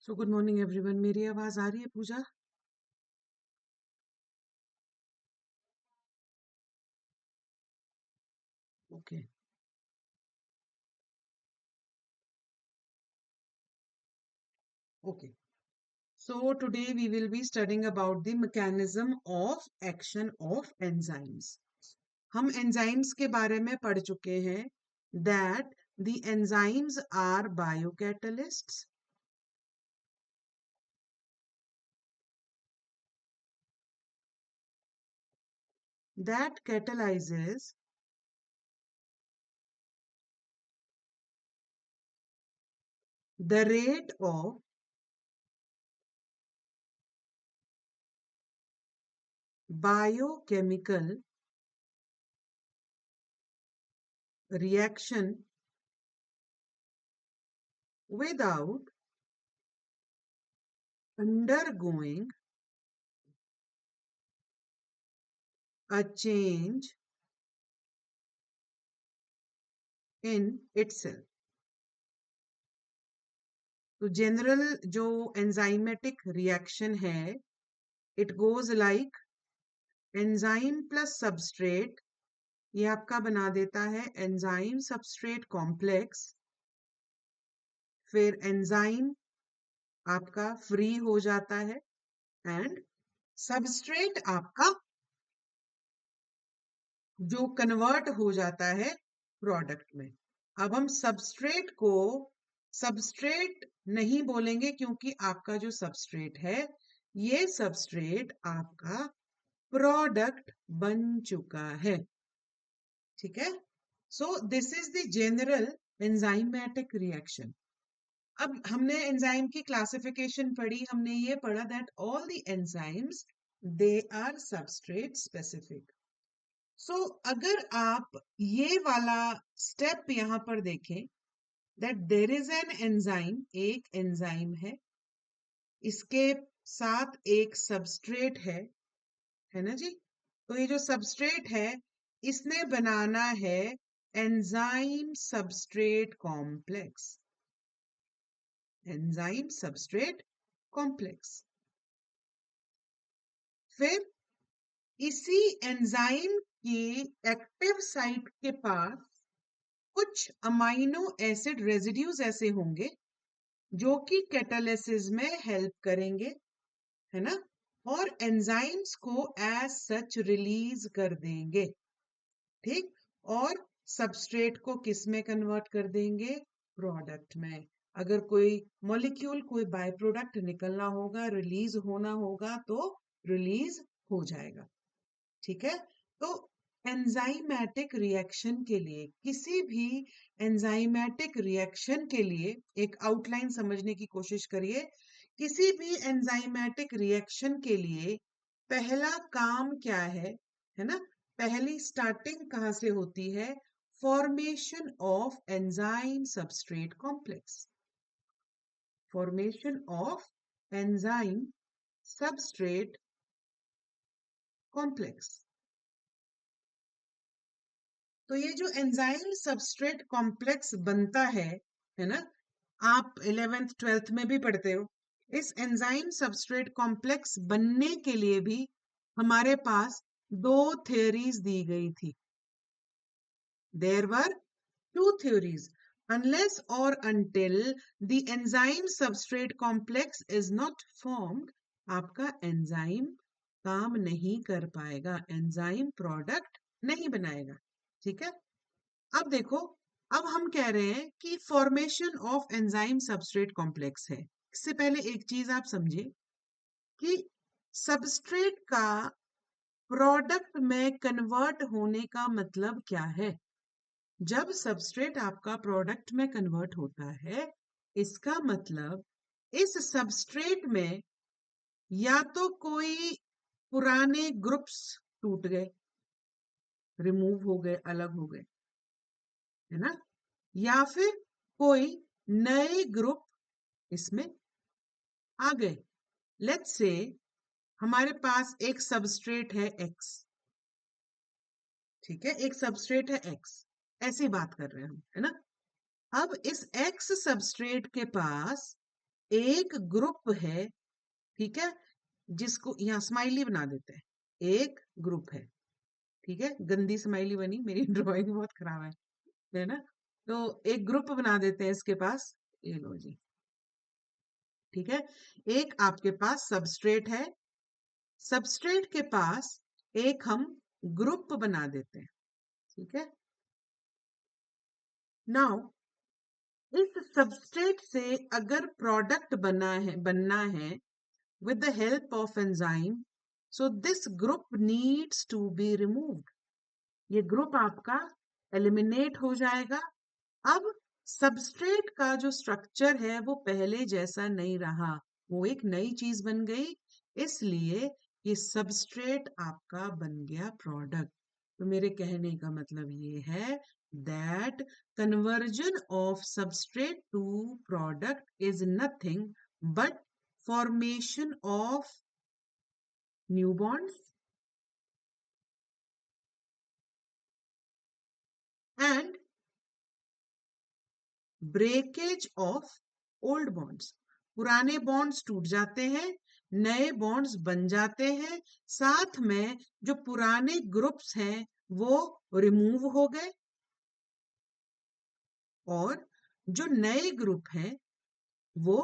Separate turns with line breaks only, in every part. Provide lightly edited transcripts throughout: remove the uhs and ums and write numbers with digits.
So good morning everyone. मेरी आवाज आ रही है Pooja? Okay. Okay, so today we will be studying about the mechanism of action of enzymes. हम enzymes के बारे में पढ़ चुके हैं that the enzymes are biocatalysts that catalyzes the rate of biochemical reaction without undergoing a change in itself. तो general जो enzymatic reaction है, it goes like enzyme plus substrate, ये आपका बना देता है एंजाइम सबस्ट्रेट कॉम्प्लेक्स। फिर एंजाइम आपका फ्री हो जाता है एंड सबस्ट्रेट आपका जो कन्वर्ट हो जाता है प्रोडक्ट में। अब हम सबस्ट्रेट को सबस्ट्रेट नहीं बोलेंगे क्योंकि आपका जो सबस्ट्रेट है, ये सबस्ट्रेट आपका प्रोडक्ट बन चुका है। ठीक है, so this is the general enzymatic reaction. अब हमने एंजाइम की क्लासिफिकेशन पढ़ी, हमने ये पढ़ा that all the enzymes they are substrate specific. So अगर आप ये वाला स्टेप यहां पर देखें that there is an enzyme, एक एंजाइम है, इसके साथ एक सबस्ट्रेट है ना जी। तो ये जो सबस्ट्रेट है, इसने बनाना है enzyme substrate complex. Enzyme substrate complex. फिर इसी एंजाइम की एक्टिव साइट के पास कुछ अमाइनो एसिड रेजिड्यूज ऐसे होंगे जो कि कैटालिसिस में हेल्प करेंगे, है ना, और एंजाइम्स को एज सच रिलीज कर देंगे। ठीक, और सबस्ट्रेट को किस में कन्वर्ट कर देंगे? प्रोडक्ट में। अगर कोई मॉलिक्यूल, कोई बाय प्रोडक्ट निकलना होगा, रिलीज होना होगा, तो रिलीज हो जाएगा। ठीक है, तो एंजाइमेटिक रिएक्शन के लिए, किसी भी एंजाइमेटिक रिएक्शन के लिए एक आउटलाइन समझने की कोशिश करिए। किसी भी एंजाइमेटिक रिएक्शन के लिए पहला काम क्या है ना, पहली स्टार्टिंग कहां से होती है? Formation of enzyme substrate complex. Formation of enzyme substrate complex. तो ये जो एंजाइम सबस्ट्रेट कॉम्प्लेक्स बनता है ना, आप 11th 12th में भी पढ़ते हो। इस एंजाइम सबस्ट्रेट कॉम्प्लेक्स बनने के लिए भी हमारे पास दो थ्योरीज दी गई थी। There were two theories. Unless और until the enzyme substrate complex is not formed, आपका एंजाइम काम नहीं कर पाएगा, एंजाइम प्रोडक्ट नहीं बनाएगा। ठीक है, अब देखो, अब हम कह रहे हैं कि formation of enzyme substrate complex है। इससे पहले एक चीज आप समझे कि सबस्ट्रेट का प्रोडक्ट में कन्वर्ट होने का मतलब क्या है। जब सबस्ट्रेट आपका प्रोडक्ट में कन्वर्ट होता है, इसका मतलब इस सबस्ट्रेट में या तो कोई पुराने ग्रुप्स टूट गए, रिमूव हो गए, अलग हो गए, है ना, या फिर कोई नए ग्रुप इसमें आ गए। लेट्स से हमारे पास एक सबस्ट्रेट है एक्स। ठीक है, एक सबस्ट्रेट है एक्स, ऐसी बात कर रहे हैं हम, है ना। अब इस एक्स सबस्ट्रेट के पास एक ग्रुप है, ठीक है, जिसको यहाँ स्माइली बना देते हैं, एक ग्रुप ठीक है, गंदी स्माइली बनी, मेरी ड्राइंग बहुत खराब है ना। तो एक ग्रुप बना देते हैं इसके पास, ये लो जी, ठीक है। एक आपके पास सबस्ट्रेट है, सबस्ट्रेट के पास एक हम ग्रुप बना देते हैं, ठीक है। नाउ इस सबस्ट्रेट से अगर प्रोडक्ट बनना है with the help of enzyme, so this group needs to be removed. ये ग्रुप आपका एलिमिनेट हो जाएगा। अब सबस्ट्रेट का जो स्ट्रक्चर है वो पहले जैसा नहीं रहा, वो एक नई चीज बन गई, इसलिए ये सबस्ट्रेट आपका बन गया प्रोडक्ट। तो मेरे कहने का मतलब ये है that conversion of substrate to product is nothing but formation of new bonds and breakage of old bonds. पुराने बॉन्ड्स टूट जाते हैं, नए बॉन्ड्स बन जाते हैं, साथ में जो पुराने ग्रुप्स हैं वो रिमूव हो गए और जो नए ग्रुप हैं वो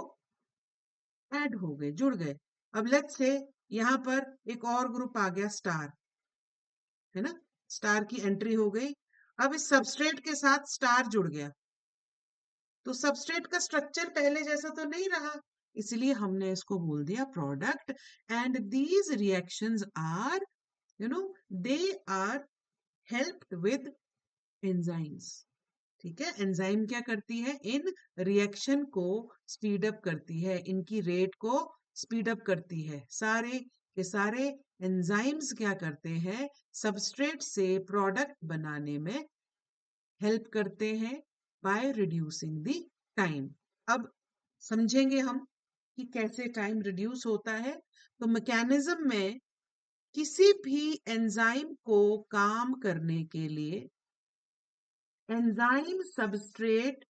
ऐड हो गए, जुड़ गए। अब लेट्स से यहाँ पर एक और ग्रुप आ गया स्टार, है ना, स्टार की एंट्री हो गई। अब इस सबस्ट्रेट के साथ स्टार जुड़ गया, तो सबस्ट्रेट का स्ट्रक्चर पहले जैसा तो नहीं रहा, इसलिए हमने इसको बोल दिया product. And these reactions are, you know, they are helped with enzymes, ठीक है। एंजाइम क्या करती है, इन रिएक्शन को स्पीड अप करती है, इनकी रेट को स्पीड अप करती है। सारे के सारे एंजाइम्स क्या करते हैं, सबस्ट्रेट से प्रोडक्ट बनाने में हेल्प करते हैं बाय रिड्यूसिंग द टाइम। अब समझेंगे हम कि कैसे टाइम रिड्यूस होता है। तो मैकेनिज्म में किसी भी एंजाइम को काम करने के लिए एंजाइम सबस्ट्रेट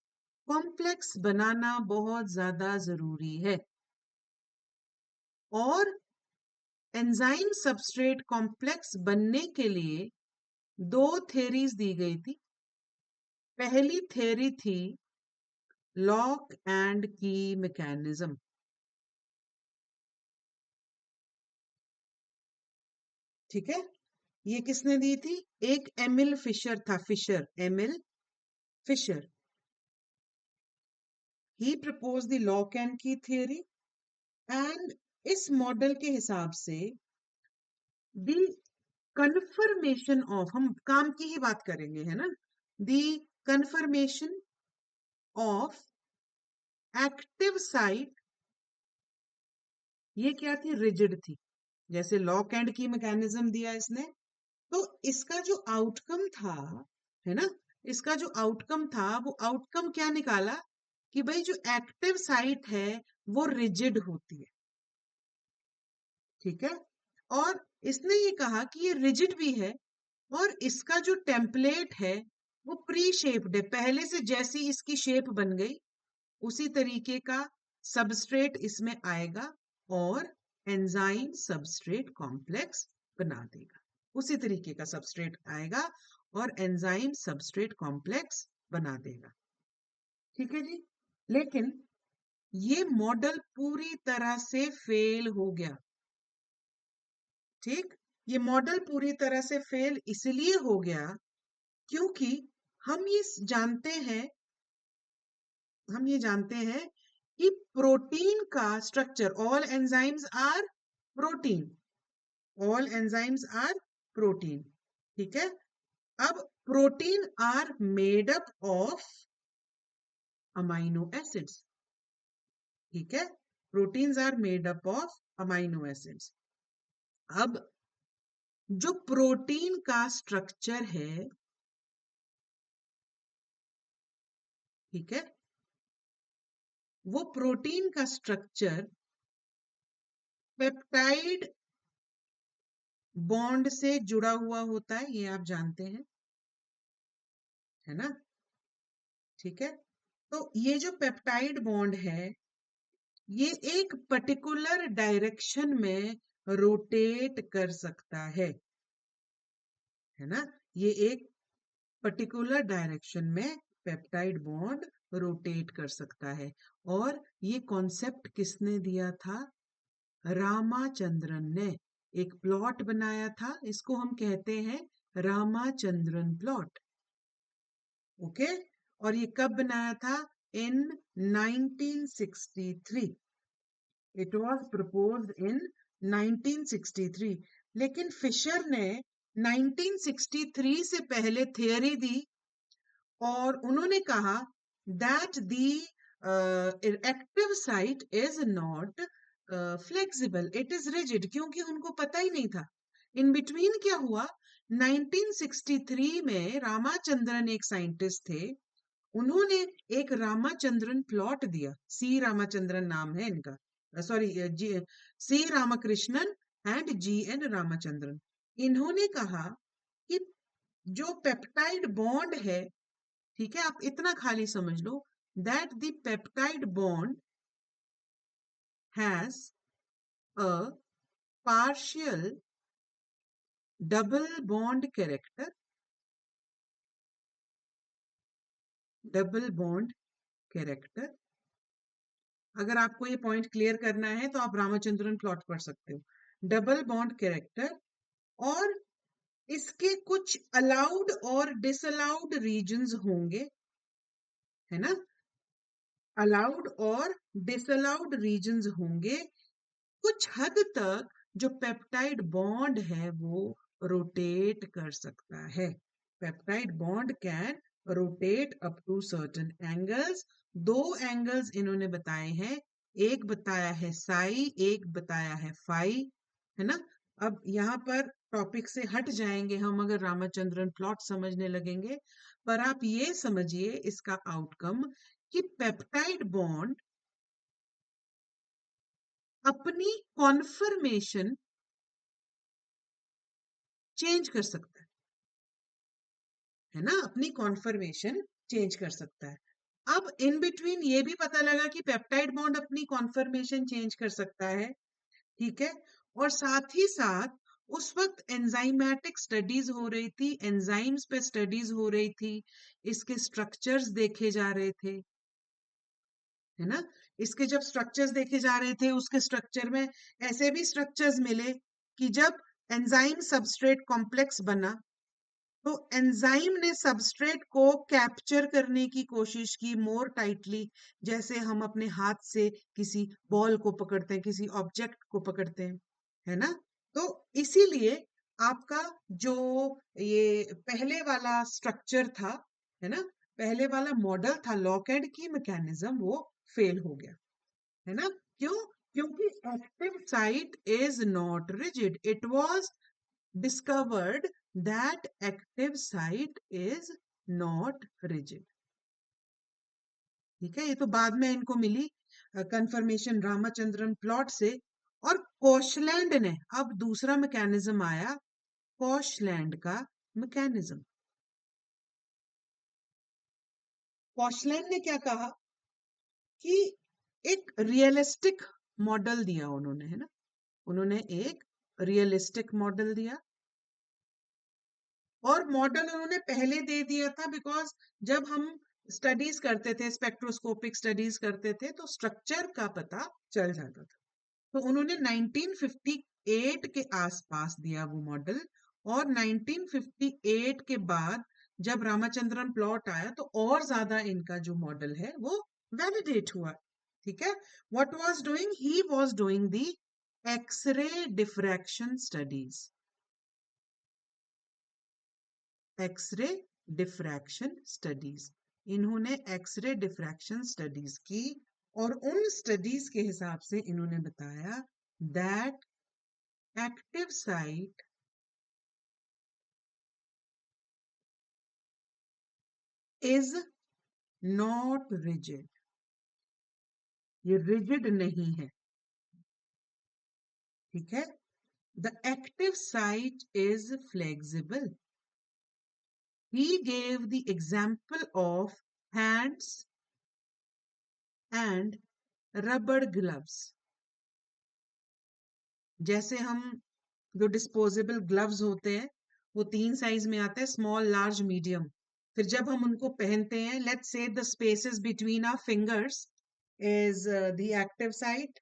कॉम्प्लेक्स बनाना बहुत ज्यादा जरूरी है। और एंजाइम सबस्ट्रेट कॉम्प्लेक्स बनने के लिए दो थ्योरीज दी गई थी। पहली थ्योरी थी लॉक एंड की मैकेनिज्म, ठीक है। ये किसने दी थी, एक एमिल फिशर था, Fischer, Emil Fischer. He proposed the lock and key theory. And इस मॉडल के हिसाब से द कन्फर्मेशन ऑफ, हम काम की ही बात करेंगे, है ना, the confirmation of active site, ये क्या थी, रिजिड थी। जैसे लॉक एंड की मैकेनिज्म दिया इसने, तो इसका जो आउटकम था, है ना, इसका जो आउटकम था वो आउटकम क्या निकाला कि भाई जो एक्टिव साइट है वो रिजिड होती है, ठीक है। और इसने ये कहा कि ये रिजिड भी है और इसका जो टेम्पलेट है वो प्री शेप्ड है, पहले से जैसी इसकी शेप बन गई उसी तरीके का सबस्ट्रेट इसमें आएगा और एंजाइम सबस्ट्रेट कॉम्प्लेक्स बना देगा। उसी तरीके का सबस्ट्रेट आएगा और एंजाइम सबस्ट्रेट कॉम्प्लेक्स बना देगा, ठीक है जी। लेकिन ये मॉडल पूरी तरह से फेल हो गया, ठीक। ये मॉडल पूरी तरह से फेल इसलिए हो गया क्योंकि हम ये जानते हैं, हम ये जानते हैं कि प्रोटीन का structure, all enzymes are protein, all enzymes are protein, ठीक है। अब protein are made up of amino acids, ठीक है। Proteins are made up of amino acids. अब जो प्रोटीन का स्ट्रक्चर है, ठीक है, वो प्रोटीन का स्ट्रक्चर पेप्टाइड बॉन्ड से जुड़ा हुआ होता है, ये आप जानते हैं, है ना, ठीक है। तो ये जो पेप्टाइड बॉन्ड है ये एक पर्टिकुलर डायरेक्शन में रोटेट कर सकता है ना। ये एक पर्टिकुलर डायरेक्शन में पेप्टाइड बॉन्ड रोटेट कर सकता है। और ये कॉन्सेप्ट किसने दिया था? रामाचंद्रन ने। एक प्लॉट बनाया था, इसको हम कहते हैं रामाचंद्रन प्लॉट। ओके। और ये कब बनाया था? इन 1963। इट वाज प्रपोज्ड इन 1963। लेकिन फिशर ने 1963 से पहले थियरी दी और उन्होंने कहा that the active site is not flexible, it is rigid, क्योंकि उनको पता ही नहीं था। इन बिटवीन क्या हुआ? 1963 में रामाचंद्रन एक साइंटिस्ट थे, उन्होंने एक रामाचंद्रन प्लॉट दिया। सी रामाचंद्रन नाम है इनका, sorry G, C Ramakrishnan and G N Ramachandran. इन्होंने कहा कि जो पेप्टाइड बॉन्ड है, ठीक है, आप इतना खाली समझ लो, that the peptide bond has a partial double bond character. Double bond character, अगर आपको ये पॉइंट क्लियर करना है तो आप रामचंद्रन प्लॉट पढ़ सकते हो। डबल बॉन्ड कैरेक्टर, और इसके कुछ अलाउड और डिसअलाउड रीजंस होंगे, है ना। अलाउड और डिसअलाउड रीजंस होंगे। कुछ हद तक जो पेप्टाइड बॉन्ड है वो रोटेट कर सकता है। Peptide bond can rotate up to certain angles. दो एंगल्स इन्होंने बताए हैं, एक बताया है साई, एक बताया है फाई, है ना। अब यहाँ पर टॉपिक से हट जाएंगे हम अगर रामचंद्रन प्लॉट समझने लगेंगे, पर आप ये समझिए इसका आउटकम कि पेप्टाइड बॉन्ड अपनी कॉन्फर्मेशन चेंज कर सकता है ना, अपनी कॉन्फर्मेशन चेंज कर सकता है। अब इन बिटवीन ये भी पता लगा कि पेप्टाइड बॉन्ड अपनी कॉन्फर्मेशन चेंज कर सकता है, ठीक है। और साथ ही साथ उस वक्त एंजाइमेटिक स्टडीज हो रही थी, एंजाइम्स पे स्टडीज हो रही थी, इसके स्ट्रक्चर्स देखे जा रहे थे, है ना। इसके जब स्ट्रक्चर्स देखे जा रहे थे, उसके स्ट्रक्चर में ऐसे भी स्ट्रक्चर्स मिले कि जब एंजाइम सबस्ट्रेट कॉम्प्लेक्स बना तो एंजाइम ने सबस्ट्रेट को कैप्चर करने की कोशिश की मोर टाइटली, जैसे हम अपने हाथ से किसी बॉल को पकड़ते हैं, किसी ऑब्जेक्ट को पकड़ते हैं, है ना। तो इसीलिए आपका जो ये पहले वाला स्ट्रक्चर था, है ना, पहले वाला मॉडल था लॉकहेड की मैकेनिज्म, वो फेल हो गया, है ना। क्यों? क्योंकि active site is not rigid. It was discovered that active site is not rigid। ठीक है, ये तो बाद में इनको मिली कंफर्मेशन रामाचंद्रन प्लॉट से। और कोशलैंड ने, अब दूसरा मैकेनिज्म आया, कोशलैंड का मैकेनिज्म। कोशलैंड ने क्या कहा कि एक रियलिस्टिक मॉडल दिया उन्होंने, है ना, उन्होंने एक रियलिस्टिक मॉडल दिया। और मॉडल उन्होंने पहले दे दिया था बिकॉज जब हम स्टडीज करते थे, स्पेक्ट्रोस्कोपिक स्टडीज करते थे, तो स्ट्रक्चर का पता चल जाता था। तो उन्होंने 1958 के आसपास दिया वो मॉडल। और 1958 के बाद जब रामाचंद्रन प्लॉट आया तो और ज्यादा इनका जो मॉडल है वो वैलिडेट हुआ, ठीक है। What was doing? He was doing the X-ray diffraction studies. X-ray diffraction studies, इन्होंने एक्सरे डिफ्रैक्शन स्टडीज की और उन स्टडीज के हिसाब से इन्होंने बताया that active site is not rigid. ये रिजिड नहीं है, ठीक है। The active site is flexible. He gave the example of hands and rubber gloves. जैसे हम जो डिस्पोजेबल ग्लव्स होते हैं वो 3 साइज में आते हैं, स्मॉल, लार्ज, मीडियम। फिर जब हम उनको पहनते हैं, let's say the spaces between our fingers is the active site,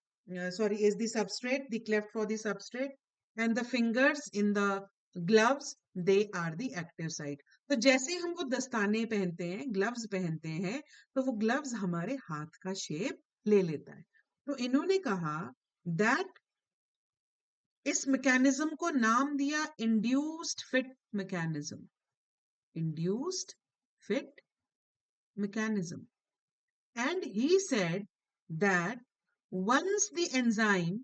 sorry, is the substrate, the cleft for the substrate, and the fingers in the gloves, they are the active site. तो जैसे हम वो दस्ताने पहनते हैं, gloves पहनते हैं, तो वो ग्लव्स हमारे हाथ का शेप ले लेता है। तो इन्होंने कहा दैट इस मैकेनिज्म को नाम दिया induced fit mechanism. Induced fit mechanism. And he said that once the enzyme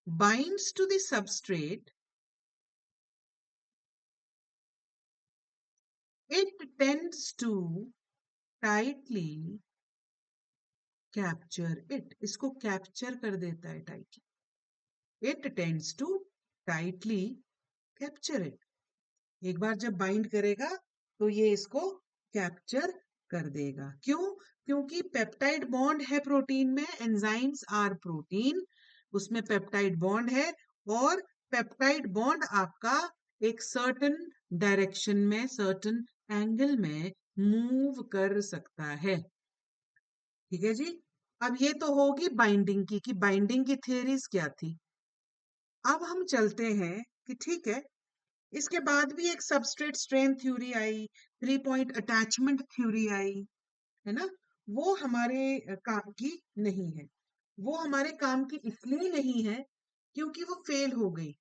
binds to the substrate, it tends to tightly capture it. इसको capture कर देता है tightly. It tends to tightly capture it. एक बार जब bind करेगा तो ये इसको कैप्चर कर देगा। क्यों? क्योंकि पेप्टाइड बॉन्ड है प्रोटीन में, एंजाइम्स आर प्रोटीन, उसमें पेप्टाइड बॉन्ड है, और पेप्टाइड बॉन्ड आपका एक सर्टेन डायरेक्शन में, सर्टेन एंगल में मूव कर सकता है। ठीक है जी। अब ये तो होगी बाइंडिंग की, कि बाइंडिंग की थियरीज क्या थी। अब हम चलते हैं कि ठीक है, इसके बाद भी एक सबस्ट्रेट स्ट्रेंथ थ्योरी आई, 3 पॉइंट अटैचमेंट थ्योरी आई, है ना। वो हमारे काम की नहीं है। वो हमारे काम की इसलिए नहीं है क्योंकि वो फेल हो गई।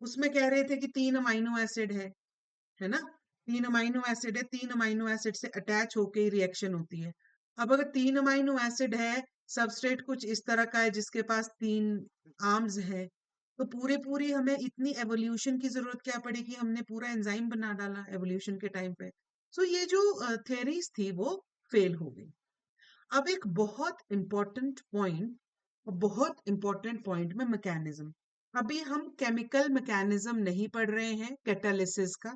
उसमें कह रहे थे कि 3 अमाइनो एसिड है ना, 3 अमाइनो एसिड है, 3 अमाइनो एसिड से अटैच होके ही रिएक्शन होती है। अब अगर 3 अमाइनो एसिड है, सबस्ट्रेट कुछ इस तरह का है जिसके पास 3 आर्म्स है, तो पूरे पूरी हमें इतनी एवोल्यूशन की जरूरत क्या पड़ेगी, हमने पूरा एंजाइम बना डाला एवोल्यूशन के टाइम पे। सो ये जो थेरीज थी वो फेल हो गई। अब एक बहुत इंपॉर्टेंट पॉइंट, बहुत इंपॉर्टेंट पॉइंट में मैकेनिज्म। अभी हम केमिकल मैकेनिज्म नहीं पढ़ रहे हैं कैटालिसिस का,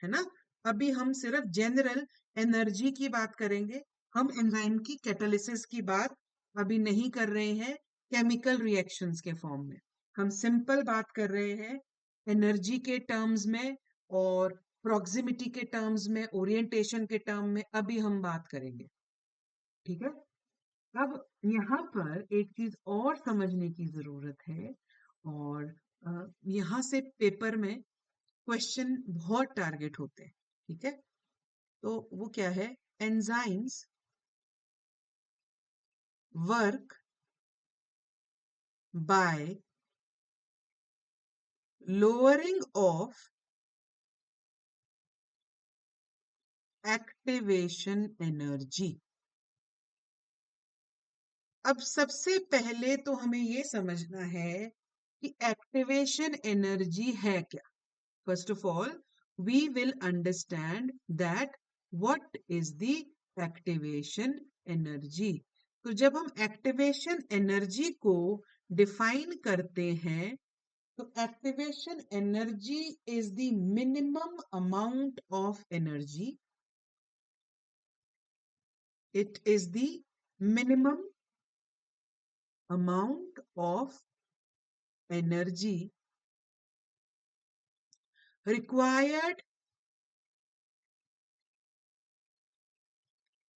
है ना। अभी हम सिर्फ जनरल एनर्जी की बात करेंगे। हम एंजाइम की कैटालिसिस की बात अभी नहीं कर रहे हैं केमिकल रिएक्शंस के फॉर्म में। हम सिंपल बात कर रहे हैं एनर्जी के टर्म्स में, और प्रॉक्सिमिटी के टर्म्स में, ओरिएंटेशन के टर्म में अभी हम बात करेंगे। ठीक है। अब यहाँ पर एक चीज और समझने की जरूरत है, और यहाँ से पेपर में क्वेश्चन बहुत टारगेट होते हैं। ठीक है। तो वो क्या है, enzymes work by lowering of activation energy. अब सबसे पहले तो हमें ये समझना है कि एक्टिवेशन एनर्जी है क्या। First of all, we will understand that what is the activation energy. तो जब हम एक्टिवेशन एनर्जी को डिफाइन करते हैं, तो activation energy is the minimum amount of energy, it is the minimum amount of energy required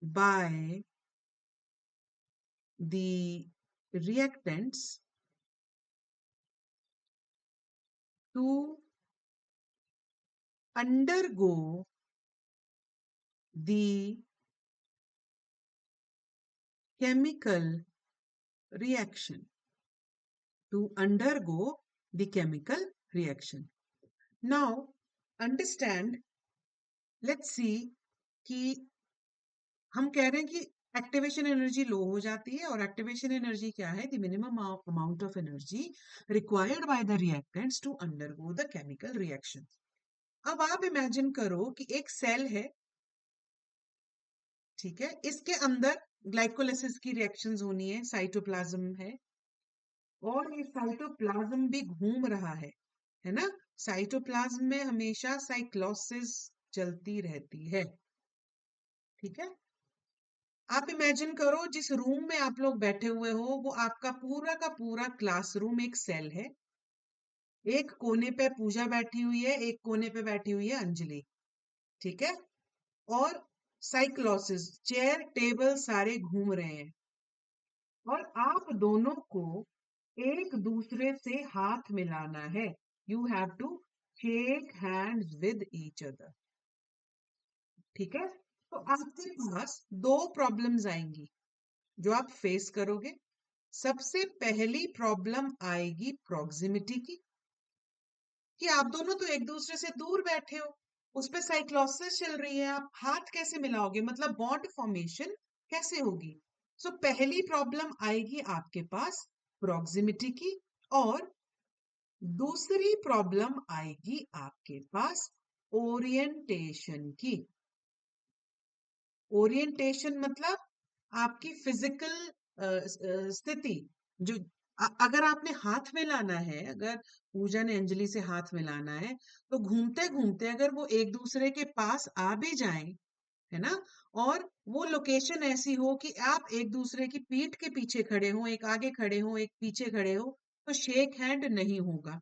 by the reactants to undergo the chemical reaction, to undergo the chemical reaction. Now understand, let's see कि हम कह रहे हैं कि activation energy low हो जाती है, और एक्टिवेशन एनर्जी क्या है, the minimum amount of energy required by the reactants to undergo the chemical reaction. अब आप इमेजिन करो कि एक सेल है, ठीक है, इसके अंदर ग्लाइकोलाइसिस की रिएक्शंस होनी है, साइटोप्लाज्म है, और ये साइटोप्लाज्म भी घूम रहा है ना। साइटोप्लाज्म में हमेशा साइक्लोसिस चलती रहती है। ठीक है। आप इमेजिन करो जिस रूम में आप लोग बैठे हुए हो वो आपका पूरा का पूरा क्लासरूम एक सेल है। एक कोने पे पूजा बैठी हुई है, एक कोने पे बैठी हुई है अंजलि। ठीक है। और साइक्लोसिस, चेयर टेबल सारे घूम रहे हैं और आप दोनों को एक दूसरे से हाथ मिलाना है। You have to shake hands with each other. ठीक है। तो आपके पास दो प्रॉब्लम्स आएंगी जो आप फेस करोगे। सबसे पहली प्रॉब्लम आएगी प्रॉक्सिमिटी की, कि आप दोनों तो एक दूसरे से दूर बैठे हो, उस पे साइक्लोसिस चल रही है, आप हाथ कैसे मिलाओगे, मतलब बॉन्ड फॉर्मेशन कैसे होगी। सो पहली प्रॉब्लम आएगी आपके पास प्रॉक्सिमिटी की। और दूसरी प्रॉब्लम आएगी आपके पास ओरिएंटेशन की। ओरिएंटेशन मतलब आपकी फिजिकल स्थिति। जो अगर आपने हाथ मिलाना है, अगर पूजा ने अंजलि से हाथ मिलाना है, तो घूमते घूमते अगर वो एक दूसरे के पास आ भी जाएं, है ना, और वो लोकेशन ऐसी हो कि आप एक दूसरे की पीठ के पीछे खड़े हो, एक आगे खड़े हो एक पीछे खड़े हो, तो शेक हैंड नहीं होगा,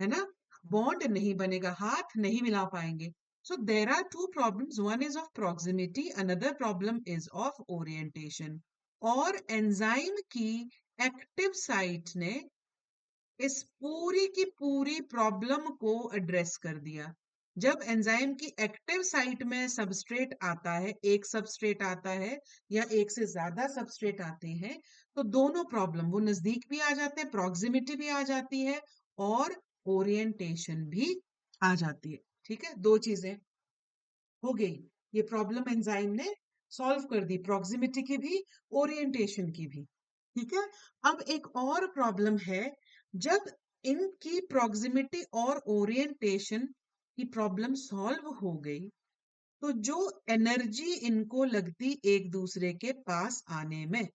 है ना, बॉन्ड नहीं बनेगा, हाथ नहीं मिला पाएंगे। So there are two problems, one is of proximity, another problem is of orientation. और एंजाइम की एक्टिव साइट ने इस पूरी की पूरी प्रॉब्लम को एड्रेस कर दिया। जब एंजाइम की एक्टिव साइट में सबस्ट्रेट आता है, एक सबस्ट्रेट आता है या एक से ज्यादा सबस्ट्रेट आते हैं, तो दोनों प्रॉब्लम वो नजदीक भी आ जाते हैं, प्रॉक्सिमिटी भी आ जाती है और ओरिएंटेशन भी आ जाती है। ठीक है, दो चीजें हो गई। ये प्रॉब्लम एंजाइम ने सॉल्व कर दी, प्रॉक्सिमिटी की भी, ओरिएंटेशन की भी। ठीक है। अब एक और प्रॉब्लम है। जब इनकी प्रॉक्सिमिटी और ओरिएंटेशन की प्रॉब्लम सॉल्व हो गई, तो जो एनर्जी इनको लगती एक दूसरे के पास आने में,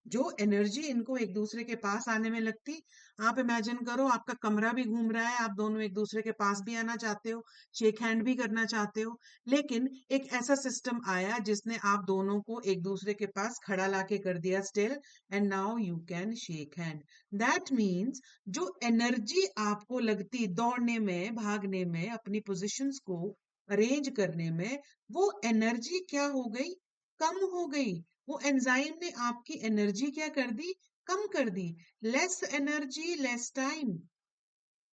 जो एनर्जी इनको एक दूसरे के पास आने में लगती, आप इमेजिन करो आपका कमरा भी घूम रहा है, आप दोनों एक दूसरे के पास भी आना चाहते हो, शेक हैंड भी करना चाहते हो, लेकिन एक ऐसा सिस्टम आया जिसने आप दोनों को एक दूसरे के पास खड़ा लाके कर दिया still, and now you can shake hand. That means जो एनर्जी आपको लगती दौड़ने में, भागने में, अपनी पोजिशंस को अरेंज करने में, वो एनर्जी क्या हो गई, कम हो गई। वो एंजाइम ने आपकी एनर्जी क्या कर दी, कम कर दी। Less energy less time.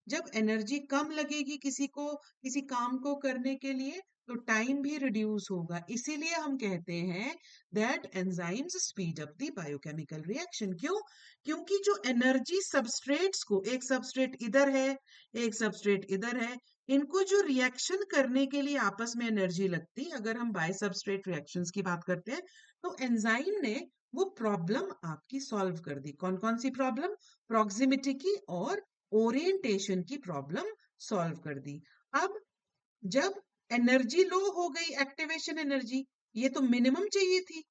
जब एनर्जी कम लगेगी किसी को किसी काम को करने के लिए, तो टाइम भी रिड्यूस होगा। इसीलिए हम कहते हैं that enzymes speed up the biochemical reaction. क्यों? क्योंकि जो एनर्जी सबस्ट्रेट्स को, एक सबस्ट्रेट इधर है एक सबस्ट्रेट इधर है, इनको जो रिएक्शन करने के लिए आपस में एनर्जी लगती, अगर हम बाय सबस्ट्रेट रिएक्शंस की बात करते हैं, तो एंजाइम ने वो प्रॉब्लम आपकी सॉल्व कर दी। कौन कौन सी प्रॉब्लम? प्रॉक्सिमिटी की और ओरिएंटेशन की प्रॉब्लम सॉल्व कर दी। अब जब एनर्जी लो हो गई, एक्टिवेशन एनर्जी, ये तो मिनिमम चाहिए थी।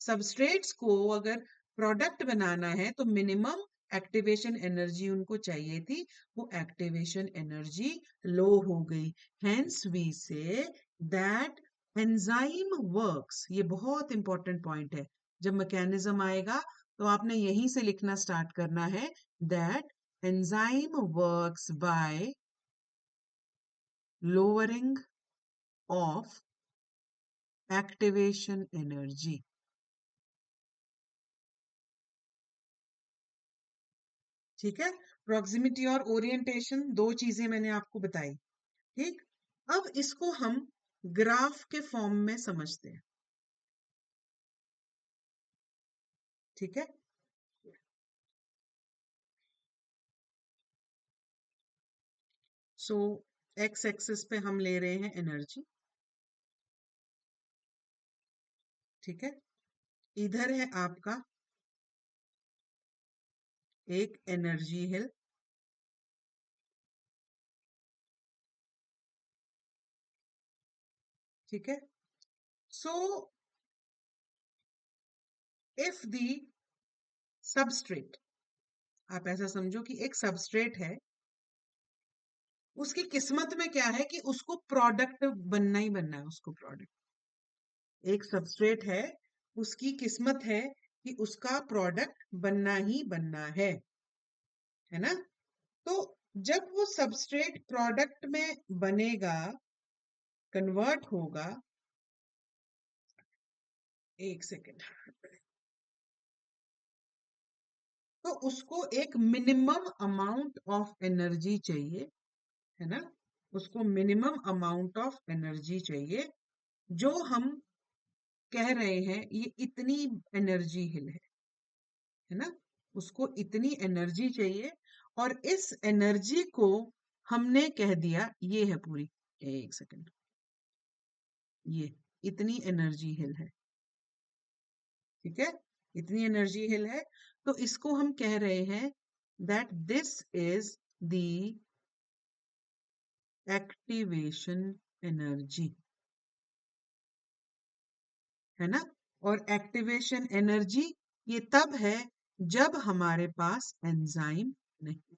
सबस्ट्रेट्स को अगर प्रोडक्ट बनाना है तो मिनिमम एक्टिवेशन एनर्जी उनको चाहिए थी, वो एक्टिवेशन एनर्जी लो हो गई। Hence we say that enzyme works. ये बहुत इंपॉर्टेंट पॉइंट है। जब मैकेनिज्म आएगा तो आपने यहीं से लिखना स्टार्ट करना है, that enzyme works by lowering of activation energy। ठीक है। प्रॉक्सिमिटी और ओरिएंटेशन दो चीजें मैंने आपको बताई। ठीक। अब इसको हम ग्राफ के फॉर्म में समझते हैं। ठीक है। सो एक्स एक्सिस पे हम ले रहे हैं एनर्जी। ठीक है। इधर है आपका एक एनर्जी हिल। ठीक है। सो इफ द सबस्ट्रेट, आप ऐसा समझो कि एक सबस्ट्रेट है, उसकी किस्मत में क्या है कि उसको प्रोडक्ट बनना ही बनना है, उसको प्रोडक्ट। एक सबस्ट्रेट है, उसकी किस्मत है कि उसका प्रोडक्ट बनना ही बनना है ना। तो जब वो सबस्ट्रेट प्रोडक्ट में बनेगा, कन्वर्ट होगा, एक सेकेंड, तो उसको एक मिनिमम अमाउंट ऑफ एनर्जी चाहिए, है ना। उसको मिनिमम अमाउंट ऑफ एनर्जी चाहिए, जो हम कह रहे हैं ये इतनी एनर्जी है ना। उसको इतनी एनर्जी चाहिए, और इस एनर्जी को हमने कह दिया ये है पूरी, एक सेकंड, ये इतनी एनर्जी है, ठीक है। इतनी एनर्जी है, तो इसको हम कह रहे हैं that this is the activation energy, है ना। और एक्टिवेशन एनर्जी ये तब है जब हमारे पास एंजाइम नहीं,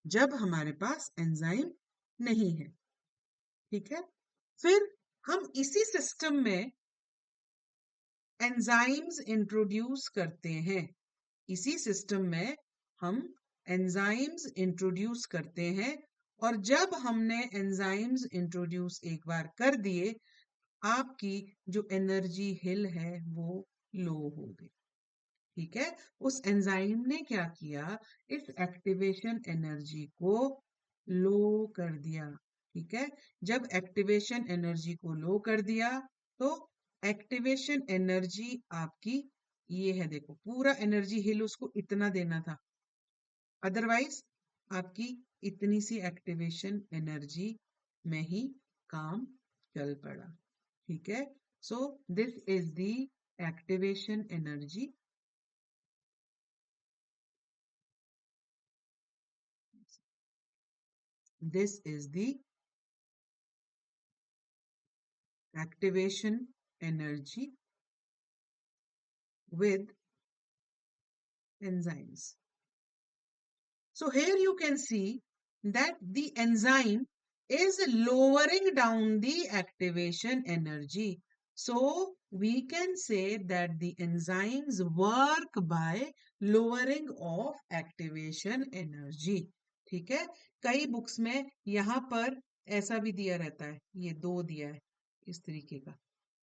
जब हमारे पास एंजाइम नहीं है, ठीक है। फिर हम इसी सिस्टम में एंजाइम्स इंट्रोड्यूस करते हैं, इसी सिस्टम में हम एंजाइम्स इंट्रोड्यूस करते हैं, और जब हमने एंजाइम्स इंट्रोड्यूस एक बार कर दिए, आपकी जो एनर्जी हिल है वो लो हो गई, ठीक है। उस एंजाइम ने क्या किया, इस एक्टिवेशन एनर्जी को लो कर दिया, ठीक है। जब एक्टिवेशन एनर्जी को लो कर दिया, तो एक्टिवेशन एनर्जी आपकी ये है, देखो पूरा एनर्जी हिल उसको इतना देना था, अदरवाइज आपकी इतनी सी एक्टिवेशन एनर्जी में ही काम चल पड़ा, ठीक है। So this is the activation energy, this is the activation energy with enzymes. So here you can see that the enzyme is lowering down the activation energy. So we can say that the enzymes work by lowering of activation energy. ठीक है। कई books में यहाँ पर ऐसा भी दिया रहता है, ये दो दिया है इस तरीके का।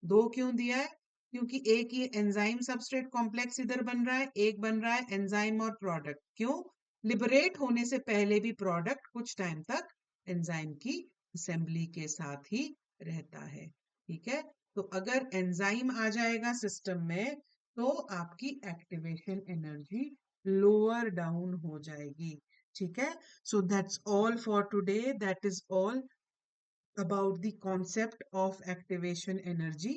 दो क्यों दिया है? क्योंकि एक ये एंजाइम सबस्ट्रेट कॉम्प्लेक्स इधर बन रहा है, एक बन रहा है एंजाइम और प्रोडक्ट। क्यों? लिबरेट होने से पहले भी प्रोडक्ट कुछ टाइम तक एंजाइम की असेंबली के साथ ही रहता है, ठीक है। तो अगर एंजाइम आ जाएगा सिस्टम में, तो आपकी एक्टिवेशन एनर्जी लोअर डाउन हो जाएगी, ठीक है। So that's all for today, that is all about the concept of activation energy.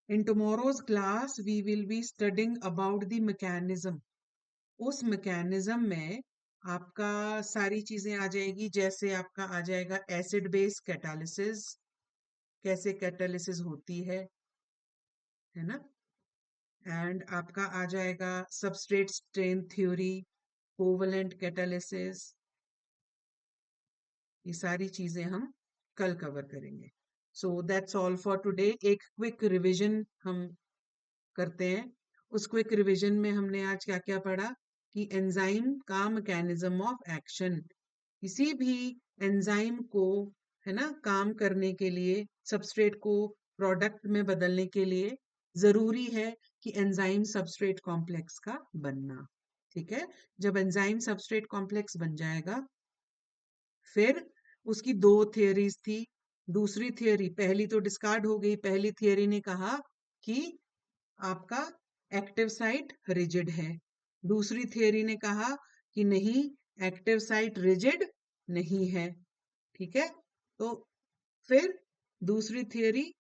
In tomorrow's class, we will be studying about the mechanism. उस mechanism में आपका सारी चीजें आ जाएगी, जैसे आपका आ जाएगा एसिड बेस कैटालिसिस, कैसे कैटालिसिस होती है ना। एंड आपका आ जाएगा substrate strain theory, covalent catalysis, ये सारी चीजें हम कल कवर करेंगे। So that's all for today. एक क्विक रिवीजन हम करते हैं। उस क्विक रिवीजन में हमने आज क्या क्या पढ़ा कि एंजाइम का मैकेनिज्म ऑफ एक्शन, किसी भी एंजाइम को, है ना, काम करने के लिए, सबस्ट्रेट को प्रोडक्ट में बदलने के लिए जरूरी है कि एंजाइम सबस्ट्रेट कॉम्प्लेक्स का बनना, ठीक है। जब एंजाइम सबस्ट्रेट कॉम्प्लेक्स बन जाएगा, फिर उसकी दो थियरीज थी। दूसरी थियरी, पहली तो डिस्कार्ड हो गई, पहली थियरी ने कहा कि आपका एक्टिव साइट रिजिड है। दूसरी थियरी ने कहा कि नहीं, एक्टिव साइट रिजिड नहीं है, ठीक है। तो फिर दूसरी थियरी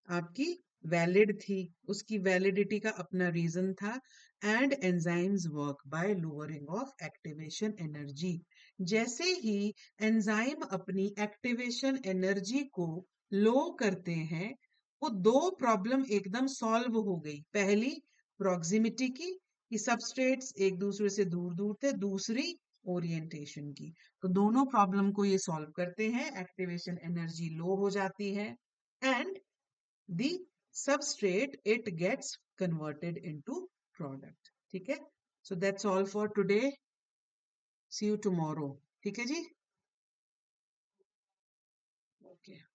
आपकी वैलिड थी, उसकी वैलिडिटी का अपना रीजन था। And enzymes work by lowering of activation energy. जैसे ही एंजाइम अपनी एक्टिवेशन एनर्जी को लो करते हैं, वो दो प्रॉब्लम एकदम सॉल्व हो गई। पहली प्रॉक्सिमिटी की, कि सबस्ट्रेट्स एक दूसरे से दूर दूर थे। दूसरी ओरिएंटेशन की। तो दोनों प्रॉब्लम को ये सॉल्व करते हैं, एक्टिवेशन एनर्जी लो हो जाती है, and the substrate, it gets converted into product. ठीक है? So that's all for today. See you tomorrow. ठीक है जी? Okay.